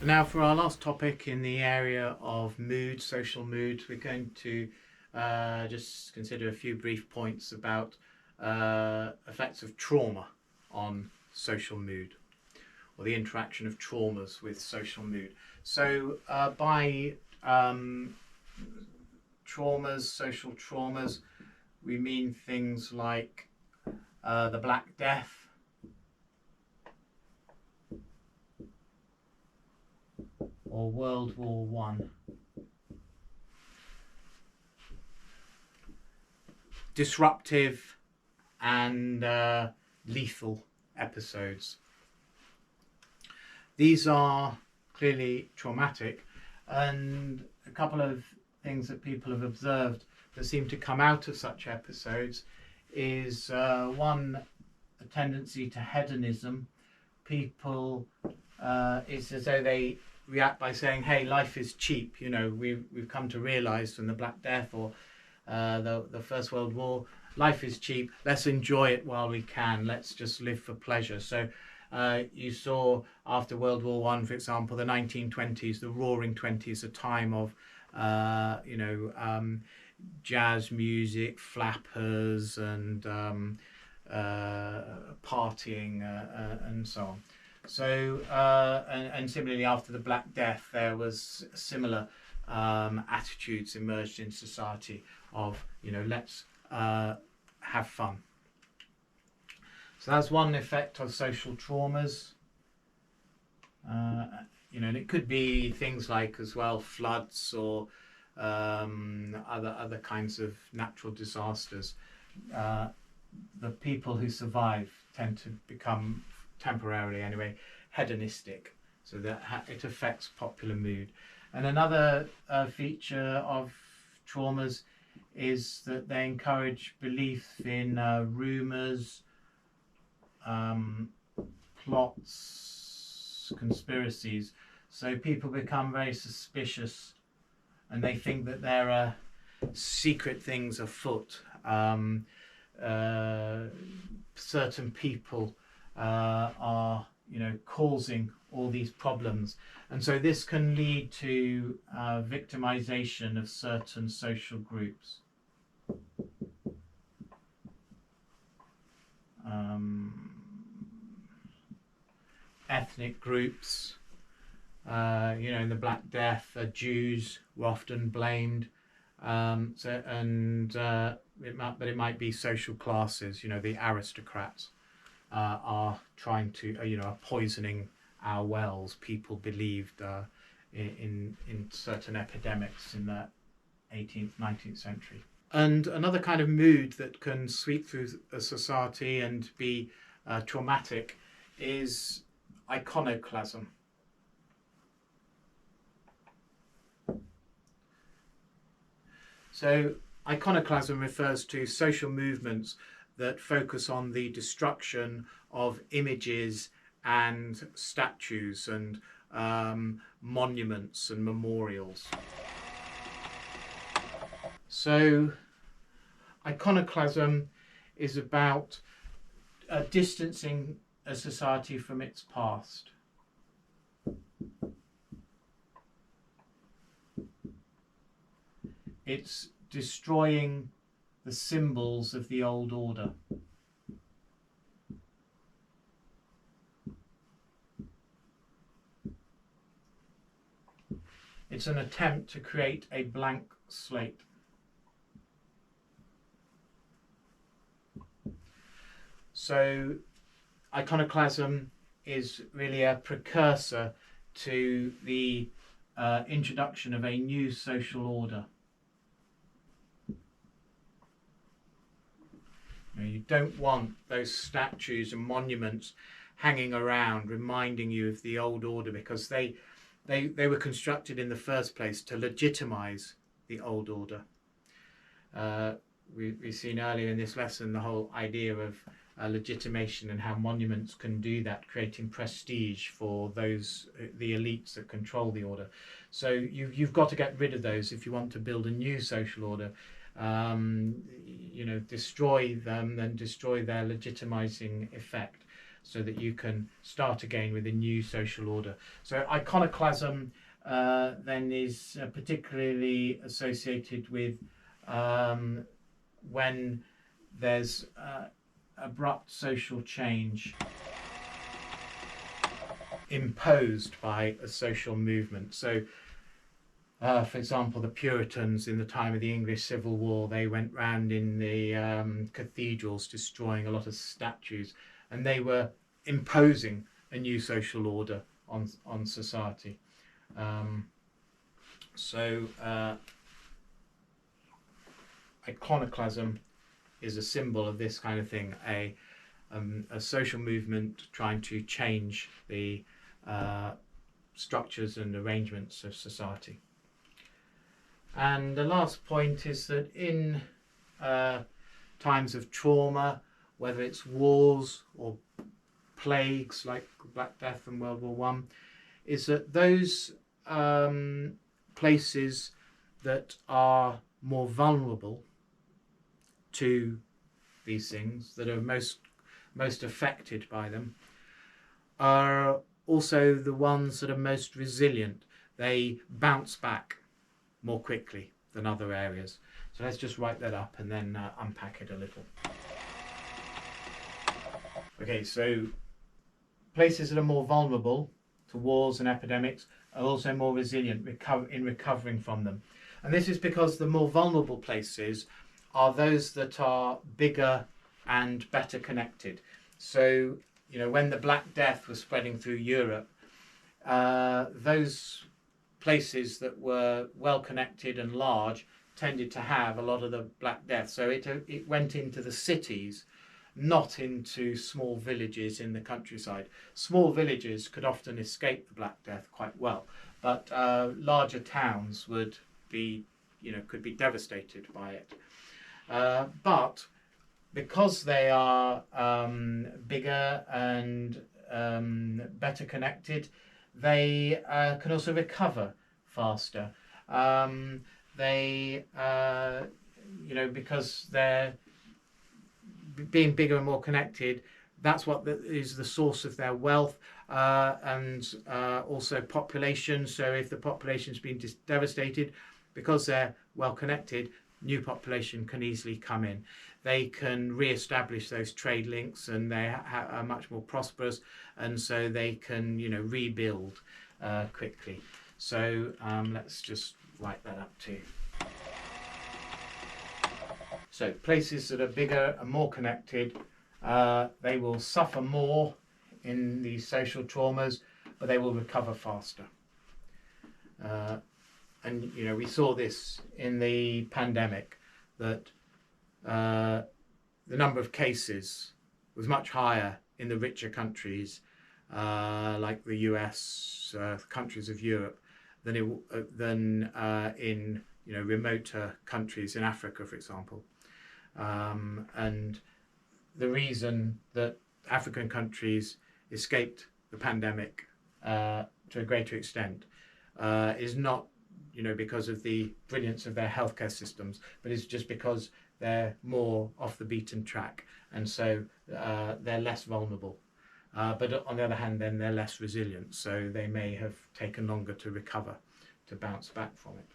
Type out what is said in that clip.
Now for our last topic in the area of mood, social mood, we're going to just consider a few brief points about effects of trauma on social mood, or the interaction of traumas with social mood. So by traumas, social traumas, we mean things like the Black Death, or World War One. Disruptive and lethal episodes. These are clearly traumatic, and a couple of things that people have observed that seem to come out of such episodes is one, a tendency to hedonism. People, it's as though they react by saying, hey, life is cheap. You know, we've come to realise from the Black Death or the First World War, life is cheap. Let's enjoy it while we can. Let's just live for pleasure. So you saw after World War One, for example, the 1920s, the Roaring Twenties, a time of jazz music, flappers, and partying, and so on. So and similarly after the Black Death, there was similar attitudes emerged in society of, let's have fun. So that's one effect of social traumas. And it could be things like as well floods or other kinds of natural disasters. The people who survive tend to become, temporarily anyway, hedonistic, so that it affects popular mood. And another feature of traumas is that they encourage belief in rumours, plots, conspiracies. So people become very suspicious and they think that there are secret things afoot. Certain people are causing all these problems, and so this can lead to victimization of certain social groups. Ethnic groups, in the Black Death, Jews were often blamed. But it might be social classes. The aristocrats are trying to, are poisoning our wells. People believed in certain epidemics in the 18th, 19th century. And another kind of mood that can sweep through a society and be traumatic is iconoclasm. So iconoclasm refers to social movements that focus on the destruction of images and statues and monuments and memorials. So iconoclasm is about distancing a society from its past. It's destroying the symbols of the old order. It's an attempt to create a blank slate. So iconoclasm is really a precursor to the introduction of a new social order. You don't want those statues and monuments hanging around reminding you of the old order, because they were constructed in the first place to legitimize the old order. We've seen earlier in this lesson the whole idea of legitimation and how monuments can do that, creating prestige for the elites that control the order. So you've got to get rid of those if you want to build a new social order. Destroy them and destroy their legitimizing effect. so that you can start again with a new social order. So iconoclasm then is particularly associated with when there's abrupt social change imposed by a social movement. So for example, the Puritans in the time of the English Civil War, they went round in the cathedrals destroying a lot of statues, and they were imposing a new social order on society. Iconoclasm is a symbol of this kind of thing, a social movement trying to change the structures and arrangements of society. And the last point is that in times of trauma, whether it's wars or plagues like Black Death and World War I, is that those places that are more vulnerable to these things, that are most affected by them, are also the ones that are most resilient. They bounce back more quickly than other areas. So let's just write that up and then unpack it a little. Okay, so places that are more vulnerable to wars and epidemics are also more resilient in recovering from them. And this is because the more vulnerable places are those that are bigger and better connected. So, you know, when the Black Death was spreading through Europe, those places that were well connected and large tended to have a lot of the Black Death. So it went into the cities, not into small villages in the countryside. Small villages could often escape the Black Death quite well, but larger towns would be, you know, could be devastated by it. But because they are bigger and better connected, they can also recover faster. They, you know, because they're being bigger and more connected, that's what is the source of their wealth, and also population. So if the population's been devastated, because they're well connected, new population can easily come in. They can re-establish those trade links, and they are much more prosperous, and so they can, you know, rebuild quickly. So let's just write that up too. So places that are bigger and more connected, they will suffer more in these social traumas, but they will recover faster. And you know, we saw this in the pandemic, that the number of cases was much higher in the richer countries, like the US, countries of Europe, than in, you know, remoter countries in Africa, for example. And the reason that African countries escaped the pandemic to a greater extent is not, you know, because of the brilliance of their healthcare systems, but it's just because they're more off the beaten track, and so they're less vulnerable. But on the other hand, then they're less resilient, so they may have taken longer to recover, to bounce back from it.